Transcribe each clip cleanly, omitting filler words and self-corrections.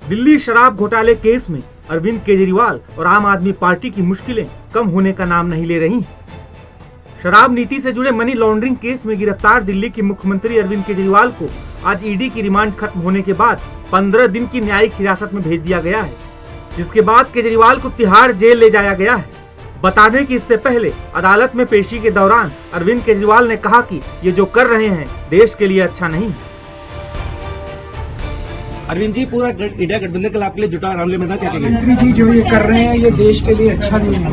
दिल्ली शराब घोटाले केस में अरविंद केजरीवाल और आम आदमी पार्टी की मुश्किलें कम होने का नाम नहीं ले रही। शराब नीति से जुड़े मनी लॉन्ड्रिंग केस में गिरफ्तार दिल्ली के मुख्यमंत्री अरविंद केजरीवाल को आज ईडी की रिमांड खत्म होने के बाद 15 दिन की न्यायिक हिरासत में भेज दिया गया है, जिसके बाद केजरीवाल को तिहाड़ जेल ले जाया गया है। बता दें कि इससे पहले अदालत में पेशी के दौरान अरविंद केजरीवाल ने कहा कि ये जो कर रहे हैं देश के लिए अच्छा नहीं है। अरविंद जी, पूरा इंडिया गठबंधन कल आपके लिए जुटा मामले में था, क्या कहेंगे? मंत्री जी जो ये कर रहे हैं ये देश के लिए अच्छा नहीं है।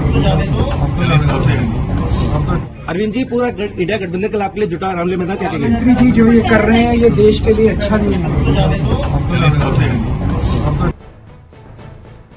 अरविंद जी, पूरा इंडिया गठबंधन कल आपके लिए जुटा मामले में था, क्या कहेंगे? मंत्री जी जो ये कर रहे हैं ये देश के लिए अच्छा नहीं है।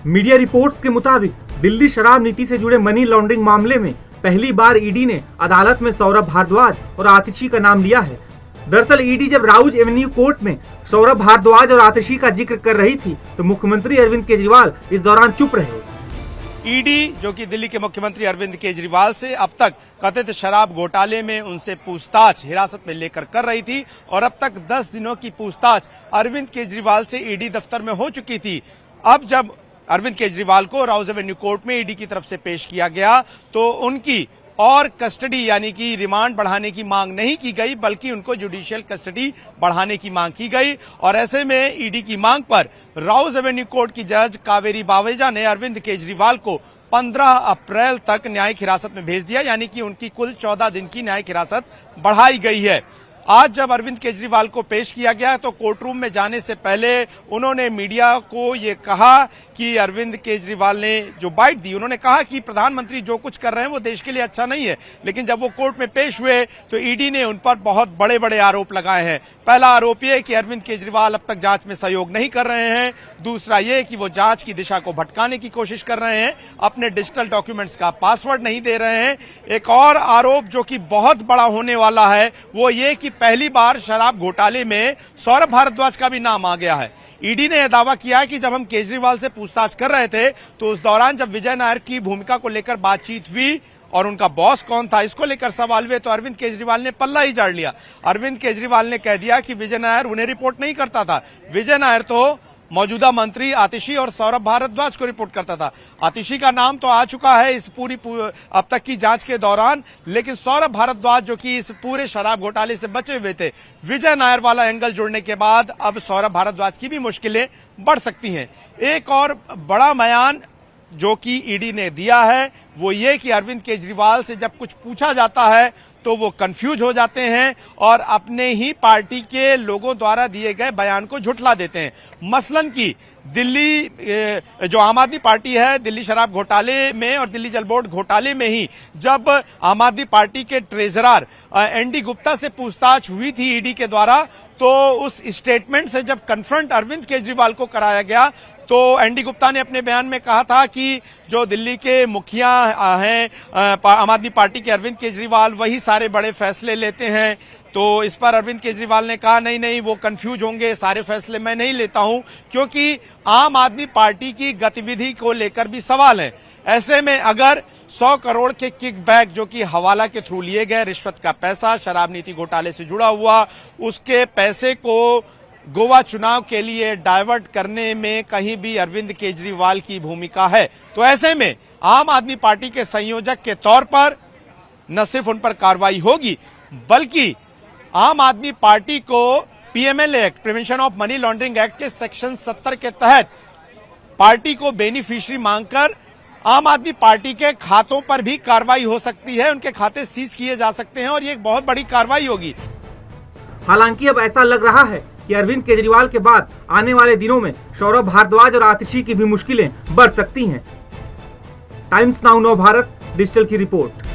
मीडिया रिपोर्ट्स के मुताबिक दिल्ली शराब नीति से जुड़े मनी लॉन्ड्रिंग मामले में पहली बार ईडी ने अदालत में सौरभ भारद्वाज और आतिशी का नाम लिया है। दरअसल ईडी जब राउज एवेन्यू कोर्ट में सौरभ भारद्वाज और आतिशी का जिक्र कर रही थी तो मुख्यमंत्री अरविंद केजरीवाल इस दौरान चुप रहे। ईडी जो कि दिल्ली के मुख्यमंत्री अरविंद केजरीवाल से अब तक कथित शराब घोटाले में उनसे पूछताछ हिरासत में लेकर कर रही थी और अब तक 10 दिनों की पूछताछ अरविंद केजरीवाल से ईडी दफ्तर में हो चुकी थी। अब जब अरविंद केजरीवाल को राउज एवेन्यू कोर्ट में ईडी की तरफ से पेश किया गया तो उनकी और कस्टडी यानी कि रिमांड बढ़ाने की मांग नहीं की गई, बल्कि उनको जुडिशियल कस्टडी बढ़ाने की मांग की गई। और ऐसे में ईडी की मांग पर राउज एवेन्यू कोर्ट की जज कावेरी बावेजा ने अरविंद केजरीवाल को 15 अप्रैल तक न्यायिक हिरासत में भेज दिया, यानी कि उनकी कुल 14 दिन की न्यायिक हिरासत बढ़ाई गई है। आज जब अरविंद केजरीवाल को पेश किया गया तो कोर्ट रूम में जाने से पहले उन्होंने मीडिया को ये कहा कि अरविंद केजरीवाल ने जो बाइट दी, उन्होंने कहा कि प्रधानमंत्री जो कुछ कर रहे हैं वो देश के लिए अच्छा नहीं है। लेकिन जब वो कोर्ट में पेश हुए तो ईडी ने उन पर बहुत बड़े बड़े आरोप लगाए हैं। पहला आरोप ये कि अरविंद केजरीवाल अब तक जांच में सहयोग नहीं कर रहे हैं। दूसरा ये कि वो जांच की दिशा को भटकाने की कोशिश कर रहे हैं, अपने डिजिटल डॉक्यूमेंट्स का पासवर्ड नहीं दे रहे हैं। एक और आरोप जो कि बहुत बड़ा होने वाला है वो ये कि पहली बार शराब घोटाले में सौरभ भारद्वाज का भी नाम आ गया है। ईडी ने यह दावा किया है कि जब हम केजरीवाल से पूछताछ कर रहे थे तो उस दौरान जब विजय नायर की भूमिका को लेकर बातचीत हुई और उनका बॉस कौन था इसको लेकर सवाल हुए तो अरविंद केजरीवाल ने पल्ला ही झाड़ लिया। अरविंद केजरीवाल ने कह दिया कि विजय नायर उन्हें रिपोर्ट नहीं करता था। विजय नायर तो मौजूदा मंत्री आतिशी और सौरभ भारद्वाज को रिपोर्ट करता था। आतिशी का नाम तो आ चुका है इस पूरी अब तक की जांच के दौरान, लेकिन सौरभ भारद्वाज जो कि इस पूरे शराब घोटाले से बचे हुए थे, विजय नायर वाला एंगल जुड़ने के बाद अब सौरभ भारद्वाज की भी मुश्किलें बढ़ सकती हैं। एक और बड़ा बयान जो कि ईडी ने दिया है वो ये कि अरविंद केजरीवाल से जब कुछ पूछा जाता है तो वो कंफ्यूज हो जाते हैं और अपने ही पार्टी के लोगों द्वारा दिए गए बयान को झुठला देते हैं। मसलन की दिल्ली जो आम आदमी पार्टी है, दिल्ली शराब घोटाले में और दिल्ली जल बोर्ड घोटाले में ही जब आम आदमी पार्टी के ट्रेजरर एनडी गुप्ता से पूछताछ हुई थी ईडी के द्वारा तो उस स्टेटमेंट से जब कन्फ्रंट अरविंद केजरीवाल को कराया गया तो एनडी गुप्ता ने अपने बयान में कहा था कि जो दिल्ली के मुखिया हैं आम आदमी पार्टी के अरविंद केजरीवाल वही सारे बड़े फैसले लेते हैं। तो इस पर अरविंद केजरीवाल ने कहा नहीं वो कंफ्यूज होंगे, सारे फैसले मैं नहीं लेता हूं, क्योंकि आम आदमी पार्टी की गतिविधि को लेकर भी सवाल है। ऐसे में अगर 100 करोड़ के किकबैक जो कि हवाला के थ्रू लिए गए, रिश्वत का पैसा शराब नीति घोटाले से जुड़ा हुआ, उसके पैसे को गोवा चुनाव के लिए डाइवर्ट करने में कहीं भी अरविंद केजरीवाल की भूमिका है, तो ऐसे में आम आदमी पार्टी के संयोजक के तौर पर न सिर्फ उन पर कार्रवाई होगी बल्कि आम आदमी पार्टी को PMLA act, prevention of money laundering act के सेक्शन 70 के तहत पार्टी को बेनिफिशियरी मांगकर आम आदमी पार्टी के खातों पर भी कार्रवाई हो सकती है, उनके खाते सीज किए जा सकते हैं और ये एक बहुत बड़ी कार्रवाई होगी। हालांकि अब ऐसा लग रहा है कि अरविंद केजरीवाल के बाद आने वाले दिनों में सौरभ भारद्वाज और आतिशी की भी मुश्किलें बढ़ सकती हैं। टाइम्स नाउ नव भारत डिजिटल की रिपोर्ट।